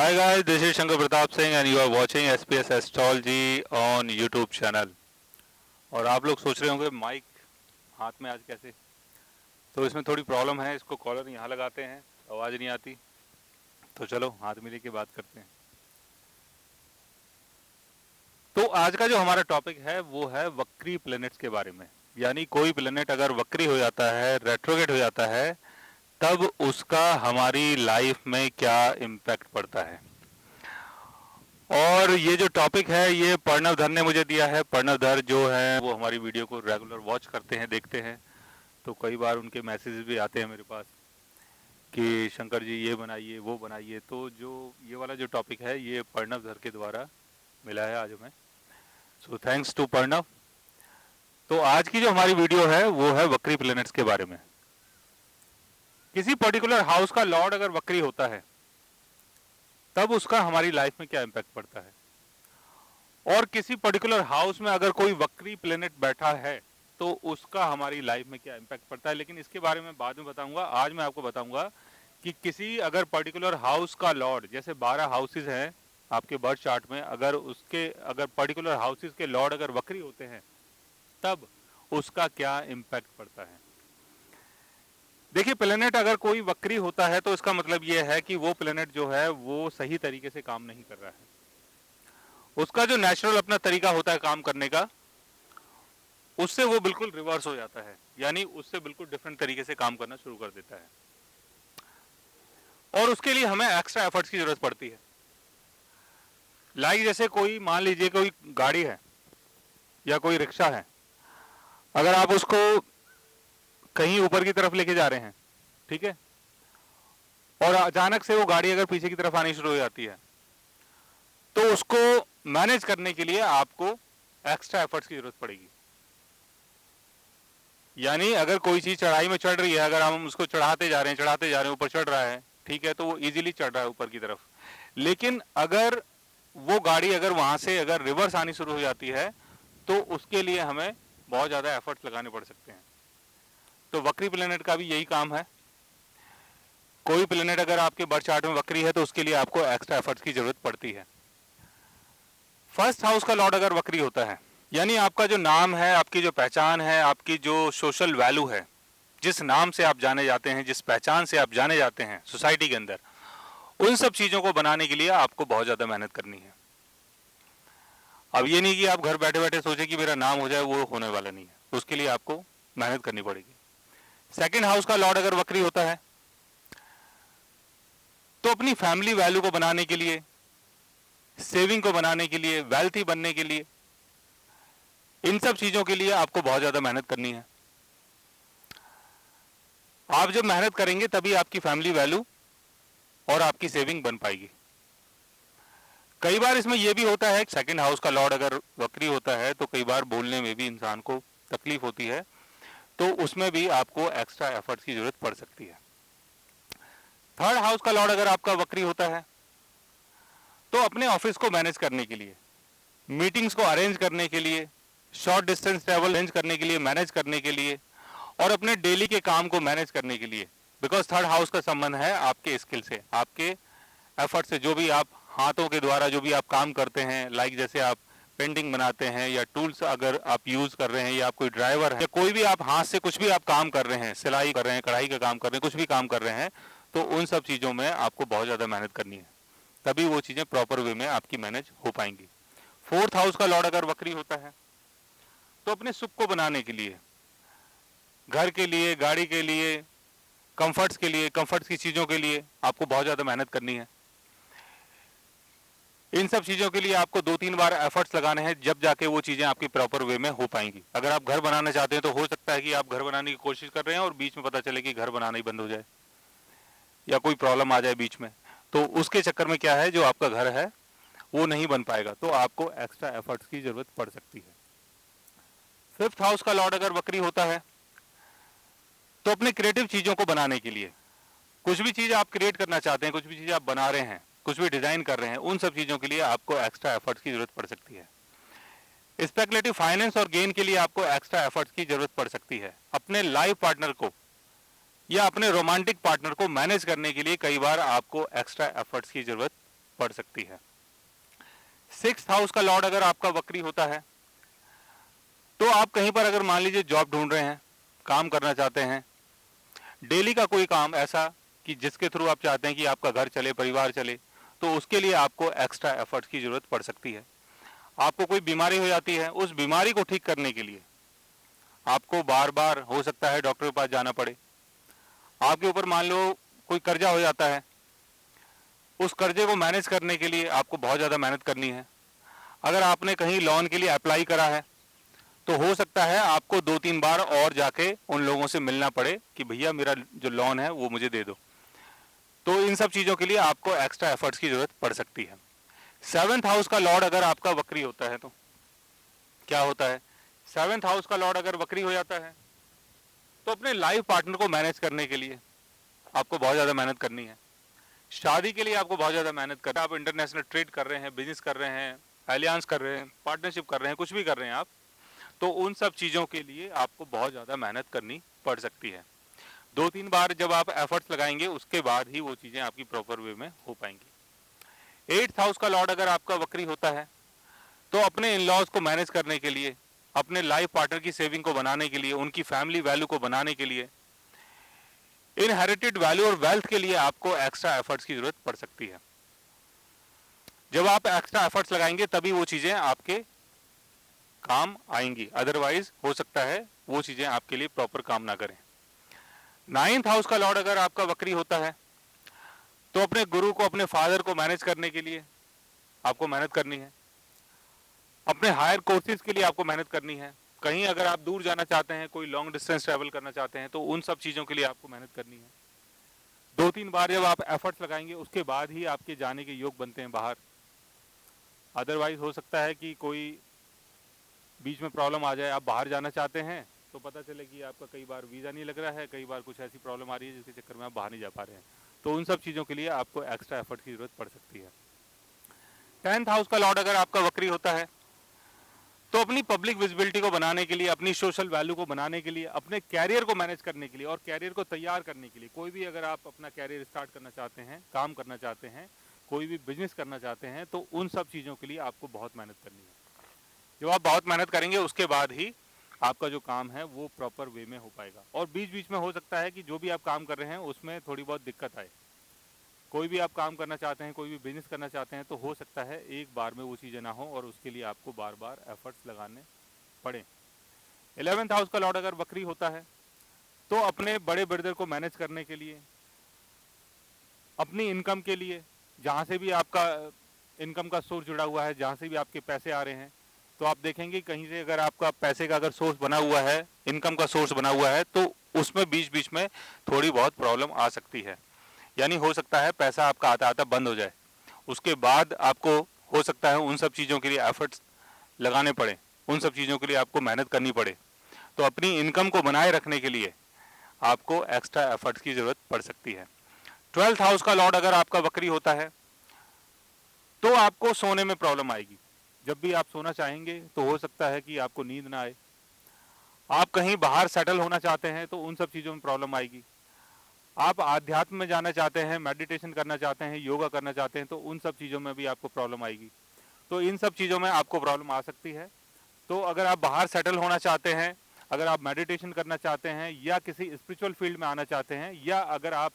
Hi guys, this is Shankar Pratap Singh and you are watching SPS Astrology on YouTube channel। और आप लोग सोच रहे होंगे माइक हाथ में आज कैसे, तो इसमें थोड़ी प्रॉब्लम है। इसको कॉलर यहाँ लगाते हैं, आवाज़ नहीं आती। तो चलो हाथ मिले के बात करते हैं। तो आज का जो हमारा टॉपिक है वो है वक्री प्लैनेट्स के बारे में। यानी कोई प्लैनेट अगर वक्री हो जाता है, रेट्रोगेट हो जाता है, तब उसका हमारी लाइफ में क्या इम्पैक्ट पड़ता है। और ये जो टॉपिक है ये प्रणव धर ने मुझे दिया है। प्रणव धर जो है वो हमारी वीडियो को रेगुलर वॉच करते हैं, देखते हैं। तो कई बार उनके मैसेजेस भी आते हैं मेरे पास कि शंकर जी ये बनाइए वो बनाइए। तो जो ये वाला जो टॉपिक है ये प्रणव धर के द्वारा मिला है आज हमें। So thanks to Pranav. तो आज की जो हमारी वीडियो है वो है वक्री प्लैनेट्स के बारे में। किसी पर्टिकुलर हाउस का लॉर्ड अगर वक्री होता है तब उसका हमारी लाइफ में क्या इम्पैक्ट पड़ता है, और किसी पर्टिकुलर हाउस में अगर कोई वक्री प्लेनेट बैठा है तो उसका हमारी लाइफ में क्या इम्पैक्ट पड़ता है। लेकिन इसके बारे में बाद में बताऊंगा। आज मैं आपको बताऊंगा कि किसी अगर पर्टिकुलर हाउस का लॉर्ड, जैसे 12 हाउसेज हैं आपके बर्थ चार्ट में, अगर पर्टिकुलर हाउसेज के लॉर्ड अगर वक्री होते हैं तब उसका क्या इम्पैक्ट पड़ता है। देखिए, प्लेनेट अगर कोई वक्री होता है तो इसका मतलब यह है कि वो प्लेनेट जो है वो सही तरीके से काम नहीं कर रहा है। उसका जो नेचुरल अपना तरीका होता है काम करने का, उससे वो बिल्कुल रिवर्स हो जाता है। यानी उससे बिल्कुल डिफरेंट तरीके से काम करना शुरू कर देता है, और उसके लिए हमें एक्स्ट्रा एफर्ट्स की जरूरत पड़ती है। लाइक जैसे कोई, मान लीजिए कोई गाड़ी है या कोई रिक्शा है, अगर आप उसको कहीं ऊपर की तरफ लेके जा रहे हैं, ठीक है, और अचानक से वो गाड़ी अगर पीछे की तरफ आनी शुरू हो जाती है, तो उसको मैनेज करने के लिए आपको एक्स्ट्रा एफर्ट्स की जरूरत पड़ेगी। यानी अगर कोई चीज चढ़ाई में चढ़ रही है, अगर हम उसको चढ़ाते जा रहे हैं, ऊपर चढ़ रहा है, ठीक है, तो वो इजीली चढ़ रहा है ऊपर की तरफ। लेकिन अगर वो गाड़ी अगर वहां से अगर रिवर्स आनी शुरू हो जाती है तो उसके लिए हमें बहुत ज्यादा एफर्ट्स लगाने पड़ सकते हैं। तो वक्री प्लेनेट का भी यही काम है। कोई प्लेनेट अगर आपके बर्थ चार्ट में वक्री है तो उसके लिए आपको एक्स्ट्रा एफर्ट्स की जरूरत पड़ती है। फर्स्ट हाउस का लॉर्ड अगर वक्री होता है, यानी आपका जो नाम है, आपकी जो पहचान है, आपकी जो सोशल वैल्यू है, जिस नाम से आप जाने जाते हैं, जिस पहचान से आप जाने जाते हैं सोसाइटी के अंदर, उन सब चीजों को बनाने के लिए आपको बहुत ज्यादा मेहनत करनी है। अब ये नहीं कि आप घर बैठे बैठे सोचे कि मेरा नाम हो जाए, वो होने वाला नहीं है। उसके लिए आपको मेहनत करनी पड़ेगी। सेकेंड हाउस का लॉर्ड अगर वक्री होता है तो अपनी फैमिली वैल्यू को बनाने के लिए, सेविंग को बनाने के लिए, वेल्थी बनने के लिए, इन सब चीजों के लिए आपको बहुत ज्यादा मेहनत करनी है। आप जब मेहनत करेंगे तभी आपकी फैमिली वैल्यू और आपकी सेविंग बन पाएगी। कई बार इसमें यह भी होता है, सेकंड हाउस का लॉर्ड अगर वक्री होता है तो कई बार बोलने में भी इंसान को तकलीफ होती है, तो उसमें भी आपको एक्स्ट्रा एफर्ट्स की जरूरत पड़ सकती है। थर्ड हाउस का लॉर्ड अगर आपका वक्री होता है तो अपने ऑफिस को मैनेज करने के लिए, मीटिंग्स को अरेंज करने के लिए, शॉर्ट डिस्टेंस ट्रैवल अरेंज करने के लिए, मैनेज करने के लिए, और अपने डेली के काम को मैनेज करने के लिए, बिकॉज थर्ड हाउस का संबंध है आपके स्किल से, आपके एफर्ट से। जो भी आप हाथों के द्वारा जो भी आप काम करते हैं, लाइक जैसे आप पेंटिंग बनाते हैं, या टूल्स अगर आप यूज कर रहे हैं, या आप कोई ड्राइवर है, या कोई भी आप हाथ से कुछ भी आप काम कर रहे हैं, सिलाई कर रहे हैं, कढ़ाई का काम कर रहे हैं, कुछ भी काम कर रहे हैं, तो उन सब चीजों में आपको बहुत ज्यादा मेहनत करनी है, तभी वो चीजें प्रॉपर वे में आपकी मैनेज हो पाएंगी। फोर्थ हाउस का लॉर्ड अगर वक्री होता है तो अपने सुख को बनाने के लिए, घर के लिए, गाड़ी के लिए, कंफर्ट्स के लिए, कंफर्ट्स की चीजों के लिए आपको बहुत ज्यादा मेहनत करनी है। इन सब चीजों के लिए आपको 2-3 बार एफर्ट्स लगाने हैं, जब जाके वो चीजें आपकी प्रॉपर वे में हो पाएंगी। अगर आप घर बनाना चाहते हैं तो हो सकता है कि आप घर बनाने की कोशिश कर रहे हैं और बीच में पता चले कि घर बनाना ही बंद हो जाए, या कोई प्रॉब्लम आ जाए बीच में, तो उसके चक्कर में क्या है, जो आपका घर है वो नहीं बन पाएगा, तो आपको एक्स्ट्रा एफर्ट्स की जरूरत पड़ सकती है। फिफ्थ हाउस का लॉर्ड अगर वक्री होता है तो अपने क्रिएटिव चीजों को बनाने के लिए, कुछ भी चीज आप क्रिएट करना चाहते हैं, कुछ भी चीज आप बना रहे हैं, कुछ भी डिजाइन कर रहे हैं, उन सब चीजों के लिए आपको एक्स्ट्रा एफर्ट्स की जरूरत पड़ सकती है। स्पेकुलेटिव फाइनेंस और गेन के लिए आपको एक्स्ट्रा एफर्ट्स की जरूरत पड़ सकती है। अपने लाइफ पार्टनर को या अपने रोमांटिक पार्टनर को मैनेज करने के लिए कई बार आपको एक्स्ट्रा एफर्ट्स की जरूरत पड़ सकती है। 6th हाउस का लॉर्ड अगर आपका वक्री होता है तो आप कहीं पर अगर मान लीजिए जॉब ढूंढ रहे हैं, काम करना चाहते हैं, डेली का कोई काम ऐसा कि जिसके थ्रू आप चाहते हैं कि आपका घर चले, परिवार चले, तो उसके लिए आपको एक्स्ट्रा एफर्ट्स की जरूरत पड़ सकती है। आपको कोई बीमारी हो जाती है, उस बीमारी को ठीक करने के लिए आपको बार बार हो सकता है डॉक्टर के पास जाना पड़े। आपके ऊपर मान लो कोई कर्जा हो जाता है, उस कर्जे को मैनेज करने के लिए आपको बहुत ज़्यादा मेहनत करनी है। अगर आपने कहीं लोन के लिए अप्लाई करा है तो हो सकता है आपको 2-3 बार और जाके उन लोगों से मिलना पड़े कि भैया मेरा जो लोन है वो मुझे दे दो। तो इन सब चीज़ों के लिए आपको एक्स्ट्रा एफर्ट्स की जरूरत पड़ सकती है। 7th हाउस का लॉर्ड अगर आपका वक्री होता है तो क्या होता है? 7th हाउस का लॉर्ड अगर वक्री हो जाता है तो अपने लाइफ पार्टनर को मैनेज करने के लिए आपको बहुत ज़्यादा मेहनत करनी है। शादी के लिए आपको बहुत ज़्यादा मेहनत करना है। आप इंटरनेशनल ट्रेड कर रहे हैं, बिजनेस कर रहे हैं, अलियांस कर रहे हैं, पार्टनरशिप कर रहे हैं, कुछ भी कर रहे हैं आप, तो उन सब चीज़ों के लिए आपको बहुत ज़्यादा मेहनत करनी पड़ सकती है। 2-3 बार जब आप एफर्ट्स लगाएंगे उसके बाद ही वो चीज़ें आपकी प्रॉपर वे में हो पाएंगी। 8th हाउस का लॉर्ड अगर आपका वक्री होता है तो अपने इन लॉज को मैनेज करने के लिए, अपने लाइफ पार्टनर की सेविंग को बनाने के लिए, उनकी फैमिली वैल्यू को बनाने के लिए, इनहेरिटेड वैल्यू और वेल्थ के लिए आपको एक्स्ट्रा एफर्ट्स की जरूरत पड़ सकती है। जब आप एक्स्ट्रा एफर्ट्स लगाएंगे तभी वो चीज़ें आपके काम आएंगी, अदरवाइज हो सकता है वो चीज़ें आपके लिए प्रॉपर काम ना करें। 9th हाउस का लॉर्ड अगर आपका वक्री होता है तो अपने गुरु को, अपने फादर को मैनेज करने के लिए आपको मेहनत करनी है। अपने हायर कोर्सेज के लिए आपको मेहनत करनी है। कहीं अगर आप दूर जाना चाहते हैं, कोई लॉन्ग डिस्टेंस ट्रैवल करना चाहते हैं, तो उन सब चीज़ों के लिए आपको मेहनत करनी है। 2-3 बार जब आप एफर्ट्स लगाएंगे उसके बाद ही आपके जाने के योग बनते हैं बाहर। अदरवाइज हो सकता है कि कोई बीच में प्रॉब्लम आ जाए, आप बाहर जाना चाहते हैं तो पता चले कि आपका कई बार वीज़ा नहीं लग रहा है, कई बार कुछ ऐसी प्रॉब्लम आ रही है जिसके चक्कर में आप बाहर नहीं जा पा रहे हैं। तो उन सब चीज़ों के लिए आपको एक्स्ट्रा एफर्ट की ज़रूरत पड़ सकती है। 10th हाउस का लॉर्ड अगर आपका वक्री होता है तो अपनी पब्लिक विजिबिलिटी को बनाने के लिए, अपनी सोशल वैल्यू को बनाने के लिए, अपने कैरियर को मैनेज करने के लिए और कैरियर को तैयार करने के लिए, कोई भी अगर आप अपना कैरियर स्टार्ट करना चाहते हैं, काम करना चाहते हैं, कोई भी बिजनेस करना चाहते हैं, तो उन सब चीज़ों के लिए आपको बहुत मेहनत करनी है। जब आप बहुत मेहनत करेंगे उसके बाद ही आपका जो काम है वो प्रॉपर वे में हो पाएगा। और बीच बीच में हो सकता है कि जो भी आप काम कर रहे हैं उसमें थोड़ी बहुत दिक्कत आए। कोई भी आप काम करना चाहते हैं, कोई भी बिजनेस करना चाहते हैं, तो हो सकता है एक बार में वो चीज़ें ना हो और उसके लिए आपको बार बार एफर्ट्स लगाने पड़े। 11th हाउस का लॉर्ड अगर वक्री होता है तो अपने बड़े ब्रदर को मैनेज करने के लिए, अपनी इनकम के लिए, जहाँ से भी आपका इनकम का सोर्स जुड़ा हुआ है, जहाँ से भी आपके पैसे आ रहे हैं, तो आप देखेंगे कहीं से अगर आपका पैसे का अगर सोर्स बना हुआ है, इनकम का सोर्स बना हुआ है, तो उसमें बीच बीच में थोड़ी बहुत प्रॉब्लम आ सकती है। यानी हो सकता है पैसा आपका आता आता बंद हो जाए, उसके बाद आपको हो सकता है उन सब चीज़ों के लिए एफर्ट्स लगाने पड़े, उन सब चीज़ों के लिए आपको मेहनत करनी पड़े। तो अपनी इनकम को बनाए रखने के लिए आपको एक्स्ट्रा एफर्ट्स की ज़रूरत पड़ सकती है। 12th हाउस का लॉर्ड अगर आपका वक्री होता है तो आपको सोने में प्रॉब्लम आएगी। जब भी आप सोना चाहेंगे तो हो सकता है कि आपको नींद ना आए। आप कहीं बाहर सेटल होना चाहते हैं तो उन सब चीज़ों में प्रॉब्लम आएगी। आप आध्यात्म में जाना चाहते हैं, मेडिटेशन करना चाहते हैं, योगा करना चाहते हैं, तो उन सब चीज़ों में भी आपको प्रॉब्लम आएगी। तो इन सब चीज़ों में आपको प्रॉब्लम आ सकती है। तो अगर आप बाहर सेटल होना चाहते हैं, अगर आप मेडिटेशन करना चाहते हैं या किसी स्पिरिचुअल फील्ड में आना चाहते हैं, या अगर आप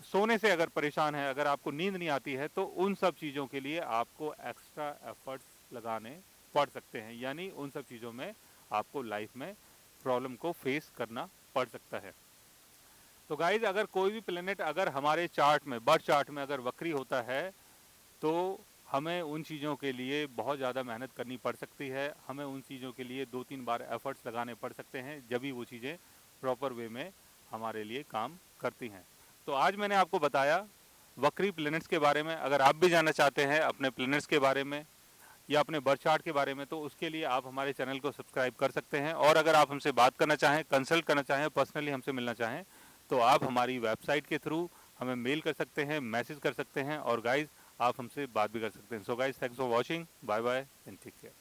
सोने से अगर परेशान है, अगर आपको नींद नहीं आती है, तो उन सब चीज़ों के लिए आपको एक्स्ट्रा एफर्ट्स लगाने पड़ सकते हैं। यानी उन सब चीज़ों में आपको लाइफ में प्रॉब्लम को फेस करना पड़ सकता है। तो गाइज, अगर कोई भी प्लेनेट अगर हमारे चार्ट में, बर्थ चार्ट में अगर वक्री होता है तो हमें उन चीज़ों के लिए बहुत ज़्यादा मेहनत करनी पड़ सकती है। हमें उन चीज़ों के लिए 2-3 बार एफर्ट्स लगाने पड़ सकते हैं, जब भी वो चीज़ें प्रॉपर वे में हमारे लिए काम करती हैं। तो आज मैंने आपको बताया वक्री प्लेनेट्स के बारे में। अगर आप भी जानना चाहते हैं अपने प्लेनेट्स के बारे में या अपने बर्थ चार्ट के बारे में, तो उसके लिए आप हमारे चैनल को सब्सक्राइब कर सकते हैं। और अगर आप हमसे बात करना चाहें, कंसल्ट करना चाहें, पर्सनली हमसे मिलना चाहें, तो आप हमारी वेबसाइट के थ्रू हमें मेल कर सकते हैं, मैसेज कर सकते हैं, और गाइज आप हमसे बात भी कर सकते हैं। So guys, thanks for watching, bye bye and take care.